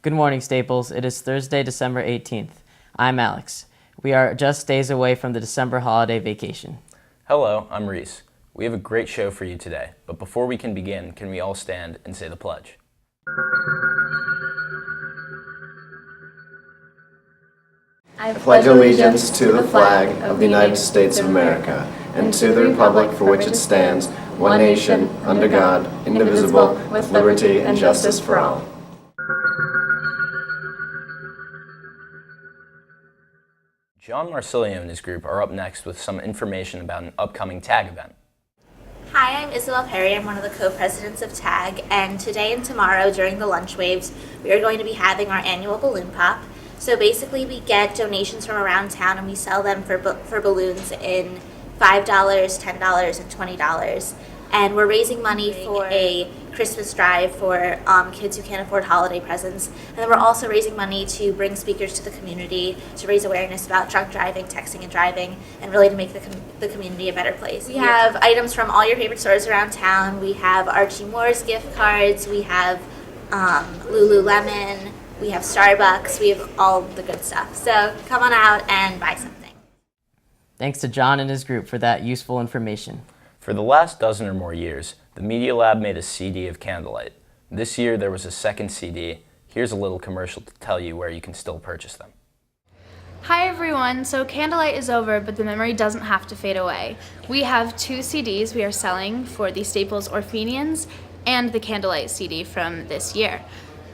Good morning, Staples. It is Thursday, December 18th. I'm Alex. We are just days away from the December holiday vacation. Hello, I'm Reese. We have a great show for you today, but before we can begin, can we all stand and say the pledge? I pledge allegiance to the flag of the United States of America and to the republic for which it stands, one nation, under God, indivisible, with liberty and justice for all. John Marsilio and his group are up next with some information about an upcoming TAG event. Hi, I'm Isabel Perry. I'm one of the co-presidents of TAG, and today and tomorrow during the lunch waves, we are going to be having our annual balloon pop. So basically, we get donations from around town and we sell them for balloons in $5, $10, and $20. And we're raising money for a Christmas drive for kids who can't afford holiday presents. And then we're also raising money to bring speakers to the community to raise awareness about drunk driving, texting and driving, and really to make the community a better place. We have items from all your favorite stores around town. We have Archie Moore's gift cards. We have Lululemon. We have Starbucks. We have all the good stuff. So come on out and buy something. Thanks to John and his group for that useful information. For the last dozen or more years, the Media Lab made a CD of Candlelight. This year there was a second CD. Here's a little commercial to tell you where you can still purchase them. Hi everyone, so Candlelight is over, but the memory doesn't have to fade away. We have 2 CDs we are selling for the Staples Orphenians and the Candlelight CD from this year.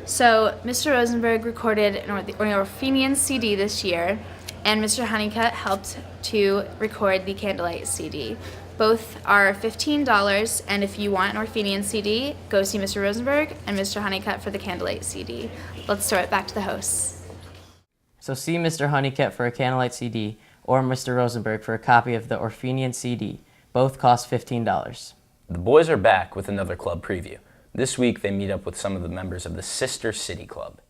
So Mr. Rosenberg recorded an Orphenians CD this year, and Mr. Honeycutt helped to record the Candlelight CD. Both are $15, and if you want an Orphenians CD, go see Mr. Rosenberg and Mr. Honeycutt for the Candlelight CD. Let's throw it back to the hosts. So see Mr. Honeycutt for a Candlelight CD or Mr. Rosenberg for a copy of the Orphenian CD. Both cost $15. The boys are back with another club preview. This week they meet up with some of the members of the Sister City Club.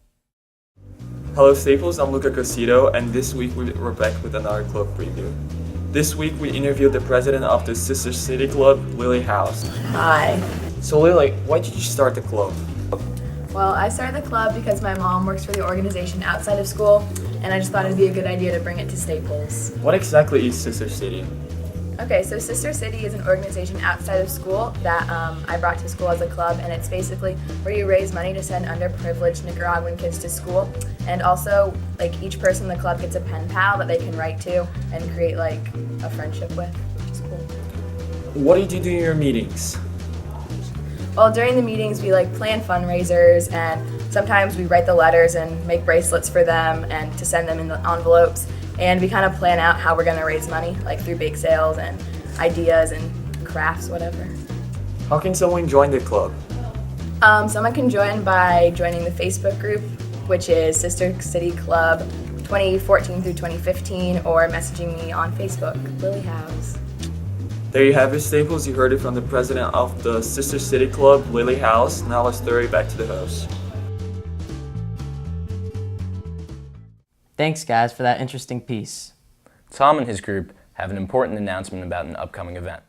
Hello Staples, I'm Luca Cosito, and this week we're back with another club preview. This week we interviewed the president of the Sister City Club, Lily House. Hi. So Lily, why did you start the club? Well, I started the club because my mom works for the organization outside of school, and I just thought it'd be a good idea to bring it to Staples. What exactly is Sister City? Okay, so Sister City is an organization outside of school that I brought to school as a club, and it's basically where you raise money to send underprivileged Nicaraguan kids to school. And also, like, each person in the club gets a pen pal that they can write to and create, like, a friendship with, which is cool. What do you do during your meetings? Well, during the meetings, we, like, plan fundraisers, and sometimes we write the letters and make bracelets for them and to send them in the envelopes. And we kind of plan out how we're going to raise money, like through bake sales and ideas and crafts, whatever. How can someone join the club? Someone can join by joining the Facebook group, which is Sister City Club 2014 through 2015, or messaging me on Facebook, Lily House. There you have it, Staples. You heard it from the president of the Sister City Club, Lily House. Now let's throw it back to the host. Thanks, guys, for that interesting piece. Tom and his group have an important announcement about an upcoming event.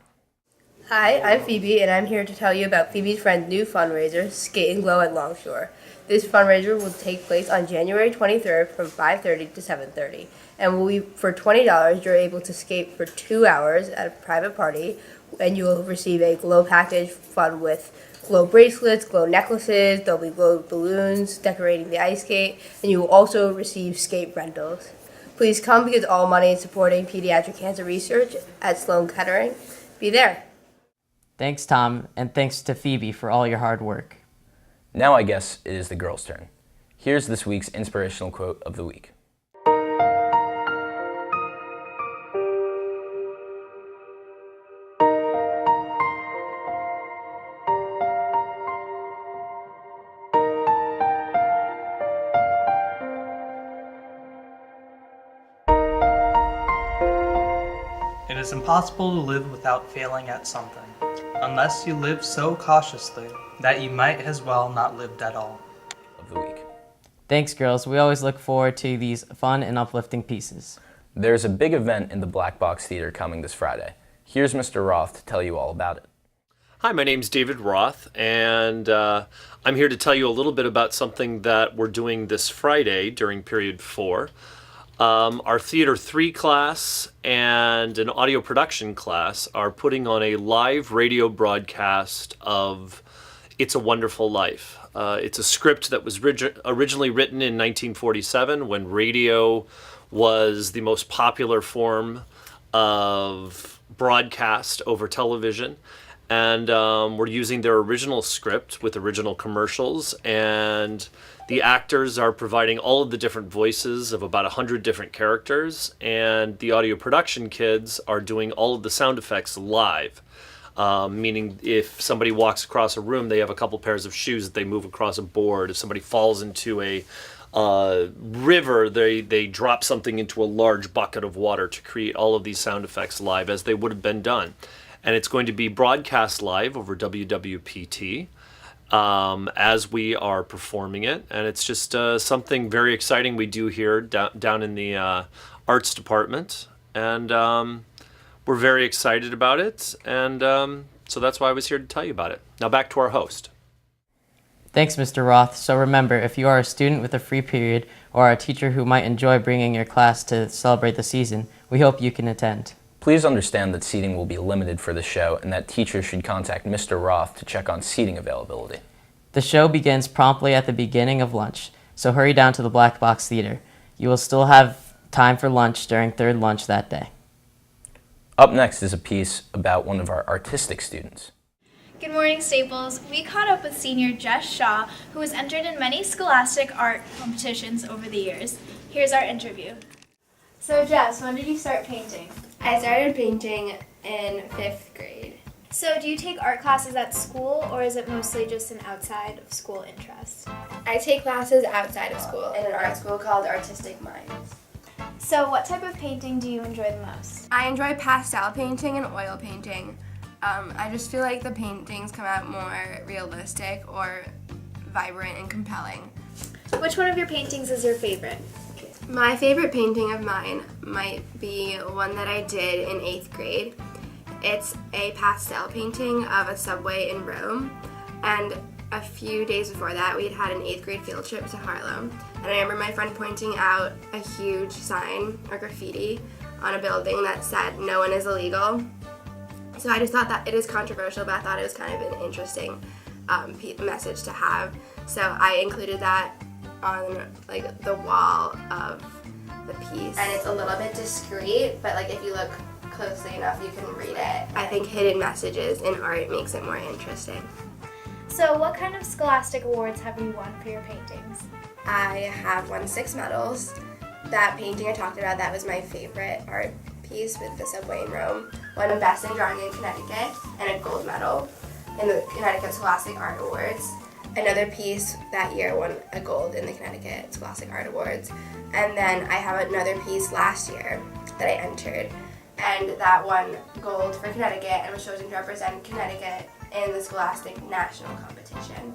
Hi, I'm Phoebe, and I'm here to tell you about Phoebe's friend's new fundraiser, Skate and Glow at Longshore. This fundraiser will take place on January 23rd from 5:30 to 7:30, and will be for $20. You're able to skate for 2 hours at a private party, and you will receive a glow package fun with glow bracelets, glow necklaces, there'll be glow balloons decorating the ice skate, and you will also receive skate rentals. Please come because all money is supporting pediatric cancer research at Sloan Kettering. Be there. Thanks, Tom, and thanks to Phoebe for all your hard work. Now I guess it is the girls' turn. Here's this week's inspirational quote of the week. It is impossible to live without failing at something, unless you live so cautiously that you might as well not live at all. Of the week. Thanks, girls. We always look forward to these fun and uplifting pieces. There's a big event in the Black Box Theater coming this Friday. Here's Mr. Roth to tell you all about it. Hi, my name's David Roth, and I'm here to tell you a little bit about something that we're doing this Friday during period 4. Our Theater 3 class and an audio production class are putting on a live radio broadcast of It's a Wonderful Life. It's a script that was originally written in 1947 when radio was the most popular form of broadcast over television. And we're using their original script with original commercials, and the actors are providing all of the different voices of about 100 different characters, and the audio production kids are doing all of the sound effects live. Meaning if somebody walks across a room, they have a couple pairs of shoes that they move across a board. If somebody falls into a river, they drop something into a large bucket of water to create all of these sound effects live as they would have been done. And it's going to be broadcast live over WWPT as we are performing it. And it's just something very exciting we do here down in the arts department. And we're very excited about it. And so that's why I was here to tell you about it. Now back to our host. Thanks, Mr. Roth. So remember, if you are a student with a free period or a teacher who might enjoy bringing your class to celebrate the season, we hope you can attend. Please understand that seating will be limited for the show and that teachers should contact Mr. Roth to check on seating availability. The show begins promptly at the beginning of lunch, so hurry down to the Black Box Theater. You will still have time for lunch during third lunch that day. Up next is a piece about one of our artistic students. Good morning, Staples. We caught up with senior Jess Shaw, who has entered in many scholastic art competitions over the years. Here's our interview. So Jess, when did you start painting? I started painting in 5th grade. So do you take art classes at school, or is it mostly just an outside of school interest? I take classes outside of school in an art school called Artistic Minds. So what type of painting do you enjoy the most? I enjoy pastel painting and oil painting. I just feel like the paintings come out more realistic or vibrant and compelling. Which one of your paintings is your favorite? My favorite painting of mine might be one that I did in 8th grade. It's a pastel painting of a subway in Rome, and a few days before that we had an 8th grade field trip to Harlem, and I remember my friend pointing out a huge sign or graffiti on a building that said "No one is illegal." So I just thought that it is controversial, but I thought it was kind of an interesting message to have. So I included that on like the wall of the piece. And it's a little bit discreet, but like if you look closely enough, you can read it. I think hidden messages in art makes it more interesting. So what kind of scholastic awards have you won for your paintings? I have won 6 medals. That painting I talked about, that was my favorite art piece with the subway in Rome. Won a Best in Drawing in Connecticut and a gold medal in the Connecticut Scholastic Art Awards. Another piece that year won a gold in the Connecticut Scholastic Art Awards. And then I have another piece last year that I entered, and that won gold for Connecticut and was chosen to represent Connecticut in the Scholastic National Competition.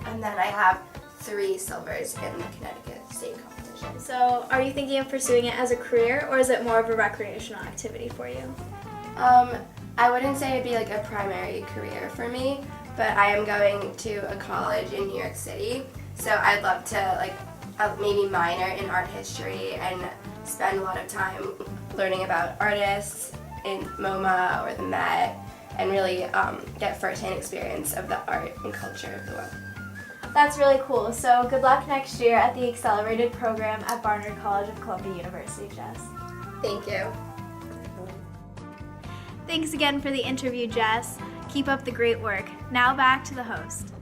And then I have 3 silvers in the Connecticut State Competition. So are you thinking of pursuing it as a career, or is it more of a recreational activity for you? I wouldn't say it'd be like a primary career for me, but I am going to a college in New York City, so I'd love to maybe minor in art history and spend a lot of time learning about artists in MoMA or the Met, and really get first-hand experience of the art and culture of the world. That's really cool. So good luck next year at the Accelerated Program at Barnard College of Columbia University, Jess. Thank you. Thanks again for the interview, Jess. Keep up the great work. Now back to the host.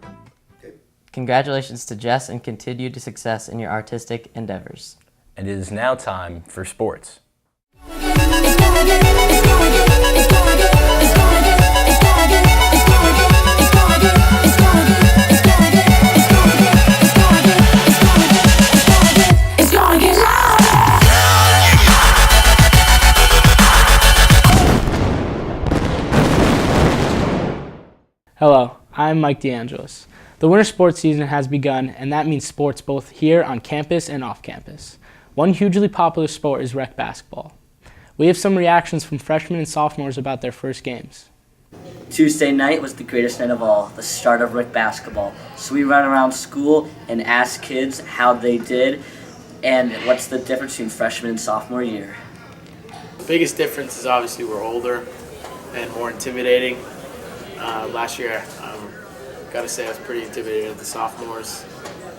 Congratulations to Jess and continued success in your artistic endeavors. And it is now time for sports. Hello, I'm Mike DeAngelis. The winter sports season has begun, and that means sports both here on campus and off campus. One hugely popular sport is rec basketball. We have some reactions from freshmen and sophomores about their first games. Tuesday night was the greatest night of all, the start of rec basketball. So we ran around school and asked kids how they did and what's the difference between freshman and sophomore year. The biggest difference is obviously we're older and more intimidating. Last year, gotta say I was pretty intimidated at the sophomores.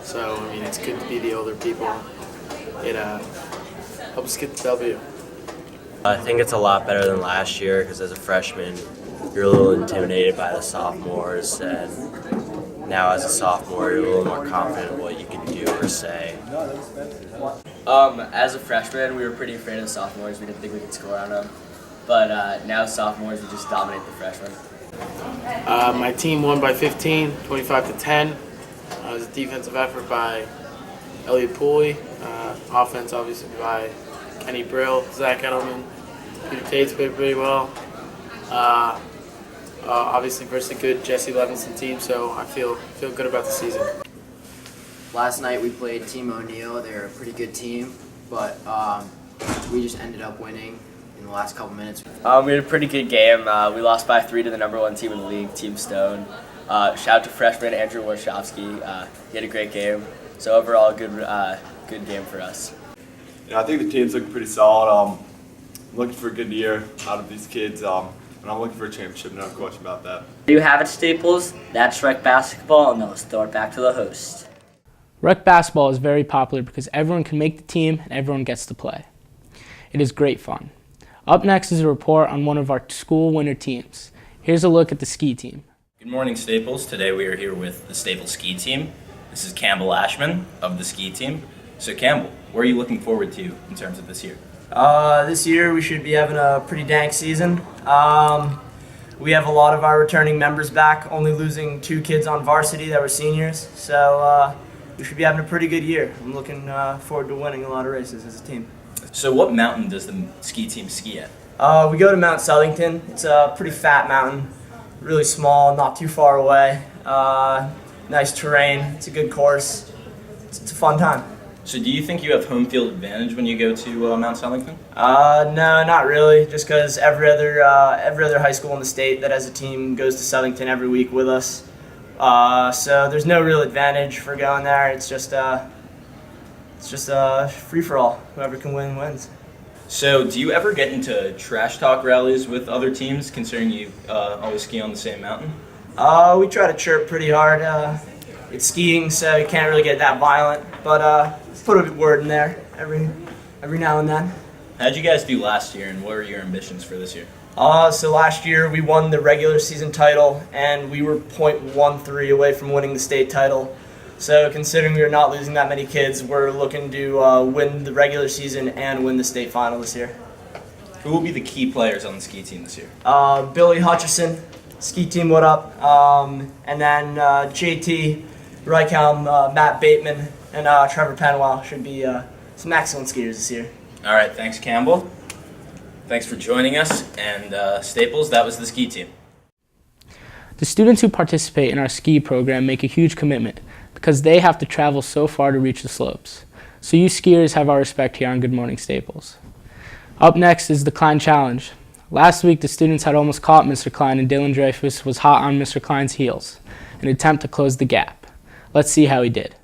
So, I mean, it's good to be the older people. It helps us get the W. I think it's a lot better than last year because as a freshman, you're a little intimidated by the sophomores, and now as a sophomore, you're a little more confident in what you can do or say. As a freshman, we were pretty afraid of the sophomores. We didn't think we could score on them. But now sophomores, we just dominate the freshmen. My team won by 15, 25-10. It was a defensive effort by Elliot Pooley. Offense, obviously, by Kenny Brill, Zach Edelman. Peter Cates played pretty well. Obviously, versus a good Jesse Levinson team, so I feel good about the season. Last night we played Team O'Neill. They're a pretty good team, but we just ended up winning in the last couple minutes. We had a pretty good game. We lost by 3 to the #1 team in the league, Team Stone. Shout out to freshman Andrew Warshawski. He had a great game. So overall, good game for us. Yeah, I think the team's looking pretty solid. I'm looking for a good year out of these kids, and I'm looking for a championship, no question about that. There you have it, Staples. That's rec basketball, and now let's throw it back to the host. Rec basketball is very popular because everyone can make the team and everyone gets to play. It is great fun. Up next is a report on one of our school winter teams. Here's a look at the ski team. Good morning, Staples. Today we are here with the Staples ski team. This is Campbell Ashman of the ski team. So Campbell, what are you looking forward to in terms of this year? This year we should be having a pretty dank season. We have a lot of our returning members back, only losing 2 kids on varsity that were seniors. So we should be having a pretty good year. I'm looking forward to winning a lot of races as a team. So what mountain does the ski team ski at? We go to Mount Southington. It's a pretty fat mountain, really small, not too far away. Nice terrain. It's a good course. It's a fun time. So do you think you have home field advantage when you go to Mount Southington? No, not really. Just because every other high school in the state that has a team goes to Southington every week with us. So there's no real advantage for going there. It's just a free for all. Whoever can win wins. So do you ever get into trash talk rallies with other teams, considering you always ski on the same mountain? We try to chirp pretty hard. It's skiing, so you can't really get that violent, but put a good word in there every now and then. How'd you guys do last year, and what are your ambitions for this year? So last year we won the regular season title, and we were .13 away from winning the state title. So considering we are not losing that many kids, we're looking to win the regular season and win the state final this year. Who will be the key players on the ski team this year? Billy Hutchison, ski team, what up? And then JT, Rychelm, Matt Bateman, and Trevor Penwell should be some excellent skiers this year. All right, thanks, Campbell. Thanks for joining us. And Staples, that was the ski team. The students who participate in our ski program make a huge commitment because they have to travel so far to reach the slopes. So you skiers have our respect here on Good Morning Staples. Up next is the Klein Challenge. Last week, the students had almost caught Mr. Klein, and Dylan Dreyfus was hot on Mr. Klein's heels, an attempt to close the gap. Let's see how he did.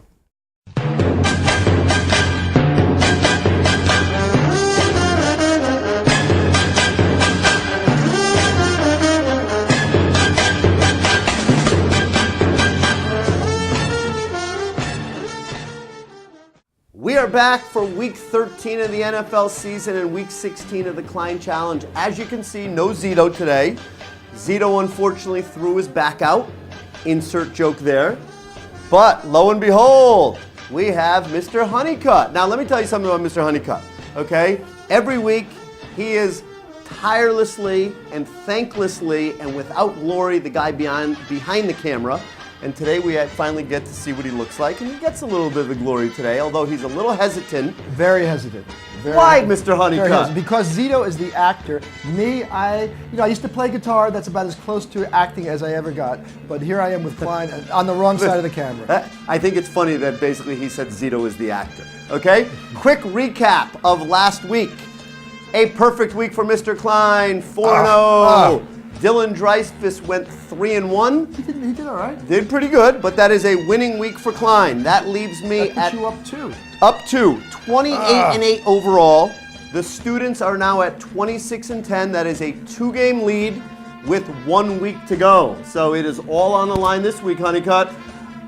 We are back for week 13 of the NFL season and week 16 of the Klein Challenge. As you can see, no Zito today. Zito unfortunately threw his back out. Insert joke there. But lo and behold, we have Mr. Honeycutt. Now let me tell you something about Mr. Honeycutt, okay? Every week he is tirelessly and thanklessly and without glory the guy behind the camera. And today we finally get to see what he looks like, and he gets a little bit of the glory today, although he's a little hesitant. Very hesitant. Why, Mr. Honeycutt? Because Zito is the actor. Me, I used to play guitar. That's about as close to acting as I ever got. But here I am with Klein on the wrong side of the camera. I think it's funny that basically he said Zito is the actor. Okay? Quick recap of last week. A perfect week for Mr. Klein, 4-0. Dylan Dreisfuss went 3-1. He did all right. Did pretty good, but that is a winning week for Klein. That leaves me That puts you up 2. Up 28-8 overall. The students are now at 26-10. That is a 2-game lead with 1 week to go. So it is all on the line this week, Honeycutt.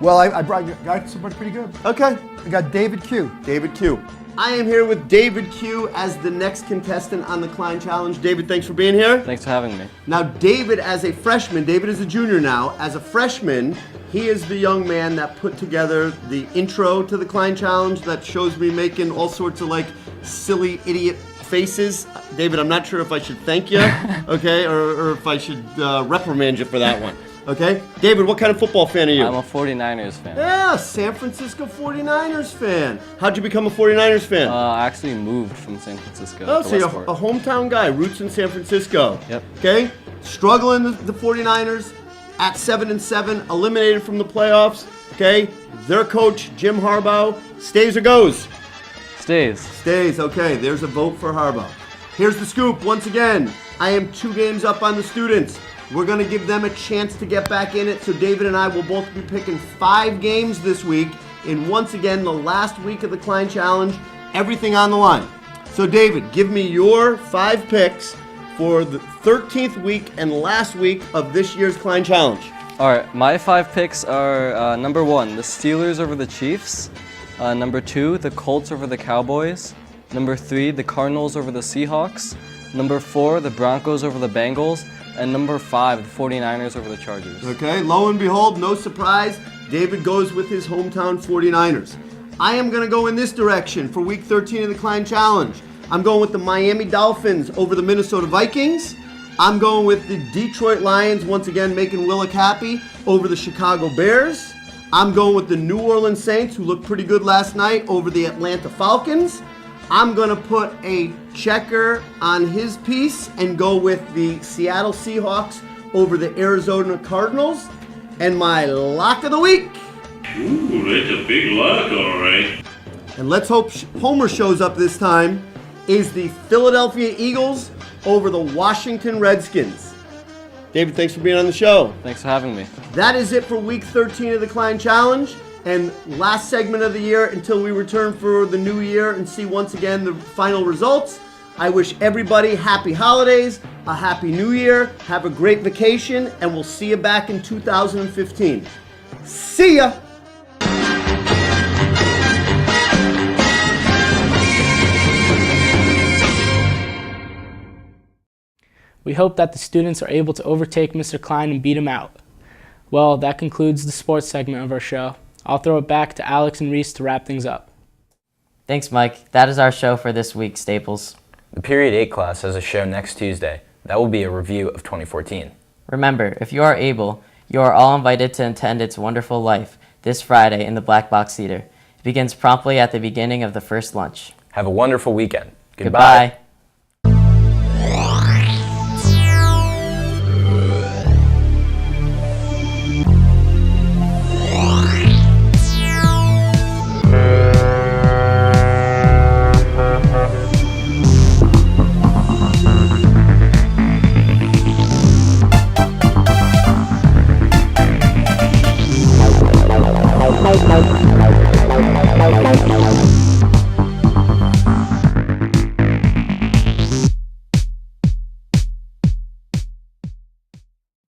Well, I got somebody pretty good. Okay. I got David Q. David Q. I am here with David Q as the next contestant on the Klein Challenge. David, thanks for being here. Thanks for having me. Now, David as a freshman, David is a junior now. As a freshman, he is the young man that put together the intro to the Klein Challenge that shows me making all sorts of like silly idiot faces. David, I'm not sure if I should thank you, okay, or if I should reprimand you for that one. Okay? David, what kind of football fan are you? I'm a 49ers fan. Yeah, San Francisco 49ers fan. How'd you become a 49ers fan? I actually moved from San Francisco. Oh, to so you're Westport. a hometown guy, roots in San Francisco. Yep. Okay? Struggling the 49ers at 7-7, eliminated from the playoffs. Okay? Their coach, Jim Harbaugh, stays or goes? Stays. Stays, okay. There's a vote for Harbaugh. Here's the scoop once again. I am 2 games up on the students. We're going to give them a chance to get back in it. So David and I will both be picking 5 games this week. And once again, the last week of the Klein Challenge, everything on the line. So David, give me your 5 picks for the 13th week and last week of this year's Klein Challenge. All right, my 5 picks are number 1, the Steelers over the Chiefs. Number 2, the Colts over the Cowboys. Number 3, the Cardinals over the Seahawks. Number 4, the Broncos over the Bengals. And number 5, the 49ers over the Chargers. Okay, lo and behold, no surprise, David goes with his hometown 49ers. I am going to go in this direction for week 13 of the Klein Challenge. I'm going with the Miami Dolphins over the Minnesota Vikings. I'm going with the Detroit Lions, once again making Willick happy, over the Chicago Bears. I'm going with the New Orleans Saints, who looked pretty good last night, over the Atlanta Falcons. I'm going to put a checker on his piece and go with the Seattle Seahawks over the Arizona Cardinals. And my lock of the week. Ooh, that's a big lock, all right. And let's hope Homer shows up this time, is the Philadelphia Eagles over the Washington Redskins. David, thanks for being on the show. Thanks for having me. That is it for week 13 of the Klein Challenge. And last segment of the year until we return for the new year and see once again the final results. I wish everybody happy holidays, a happy new year, have a great vacation, and we'll see you back in 2015. See ya! We hope that the students are able to overtake Mr. Klein and beat him out. Well, that concludes the sports segment of our show. I'll throw it back to Alex and Reese to wrap things up. Thanks, Mike. That is our show for this week, Staples. The Period 8 class has a show next Tuesday. That will be a review of 2014. Remember, if you are able, you are all invited to attend It's Wonderful Life this Friday in the Black Box Theater. It begins promptly at the beginning of the first lunch. Have a wonderful weekend. Goodbye.